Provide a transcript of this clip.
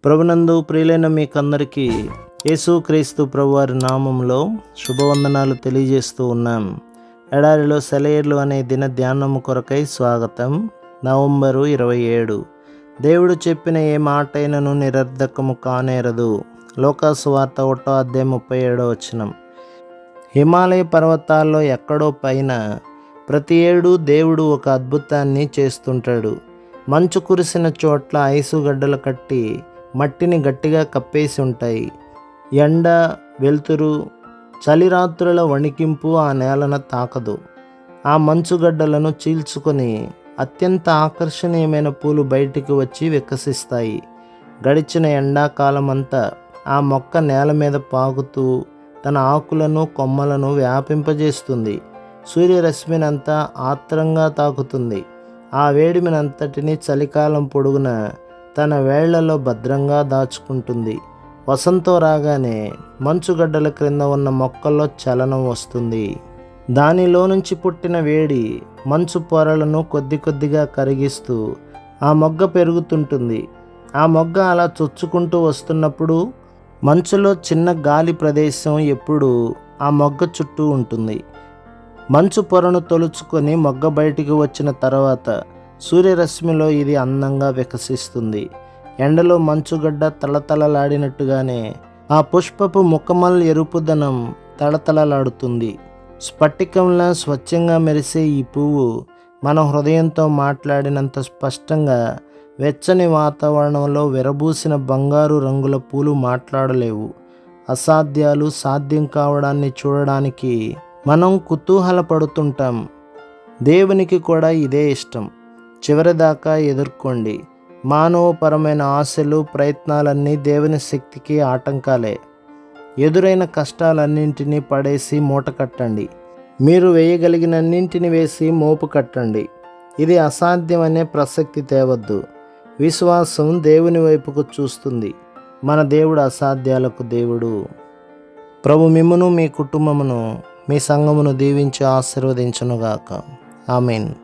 ప్రభునందు ప్రియులైన మీకందరికీ యేసుక్రీస్తు ప్రభువారి నామంలో శుభవందనాలు తెలియజేస్తూ ఉన్నాం. ఎడారిలో సెలయేర్లు అనే దిన ధ్యానము కొరకై స్వాగతం. నవంబరు 27. దేవుడు చెప్పిన ఏ మాటైనను నిరర్ధకము కానేరదు. లోకాసువార్త 1:37. హిమాలయ పర్వతాల్లో ఎక్కడో పైన ప్రతి ఏడు దేవుడు ఒక అద్భుతాన్ని చేస్తుంటాడు. మంచు కురిసిన చోట్ల ఐసు గడ్డలు కట్టి మట్టిని గట్టిగా కప్పేసి ఉంటాయి. ఎండ, వెలుతురు, చలిరాత్రుల వణికింపు ఆ నేలను తాకదు. ఆ మంచుగడ్డలను చీల్చుకొని అత్యంత ఆకర్షణీయమైన పూలు బయటికి వచ్చి వికసిస్తాయి. గడిచిన ఎండాకాలమంతా ఆ మొక్క నేల మీద పాకుతూ తన ఆకులను, కొమ్మలను వ్యాపింపజేస్తుంది. సూర్యరశ్మినంతా ఆత్రంగా తాకుతుంది. ఆ వేడిమినంతటిని చలికాలం పొడుగున తన వేళ్లలో భద్రంగా దాచుకుంటుంది. వసంతం రాగానే మంచుగడ్డల క్రింద ఉన్న మొక్కల్లో చలనం వస్తుంది. దానిలో నుంచి పుట్టిన వేడి మంచు పొరలను కొద్ది కొద్దిగా కరిగిస్తూ ఆ మొగ్గ పెరుగుతుంటుంది. ఆ మొగ్గ అలా చొచ్చుకుంటూ వస్తున్నప్పుడు మంచులో చిన్న గాలి ప్రదేశం ఎప్పుడూ ఆ మొగ్గ చుట్టూ ఉంటుంది. మంచు పొరను తొలుచుకొని మొగ్గ బయటికి వచ్చిన తర్వాత సూర్యరశ్మిలో ఇది అందంగా వికసిస్తుంది. ఎండలో మంచుగడ్డ తళతళలాడినట్టుగానే ఆ పుష్పపు ముఖమల్ ఎరుపుదనం తళతళలాడుతుంది. స్ఫటికంలా స్వచ్ఛంగా మెరిసే ఈ పువ్వు మన హృదయంతో మాట్లాడినంత స్పష్టంగా వెచ్చని వాతావరణంలో విరబూసిన బంగారు రంగుల పూలు మాట్లాడలేవు. అసాధ్యాలు సాధ్యం కావడాన్ని చూడడానికి మనం కుతూహలపడుతుంటాం. దేవునికి కూడా ఇదే ఇష్టం. చివరిదాకా ఎదుర్కోండి. మానవపరమైన ఆశలు, ప్రయత్నాలన్నీ దేవుని శక్తికి ఆటంకాలే. ఎదురైన కష్టాలన్నింటినీ పడేసి మూట కట్టండి. మీరు వేయగలిగినన్నింటిని వేసి మోపు కట్టండి. ఇది అసాధ్యమనే ప్రసక్తి తేవద్దు. విశ్వాసం దేవుని వైపుకు చూస్తుంది. మన దేవుడు అసాధ్యాలకు దేవుడు. ప్రభు మిమ్మును, మీ కుటుంబమును, మీ సంఘమును దీవించి ఆశీర్వదించునుగాక. ఆమేన్.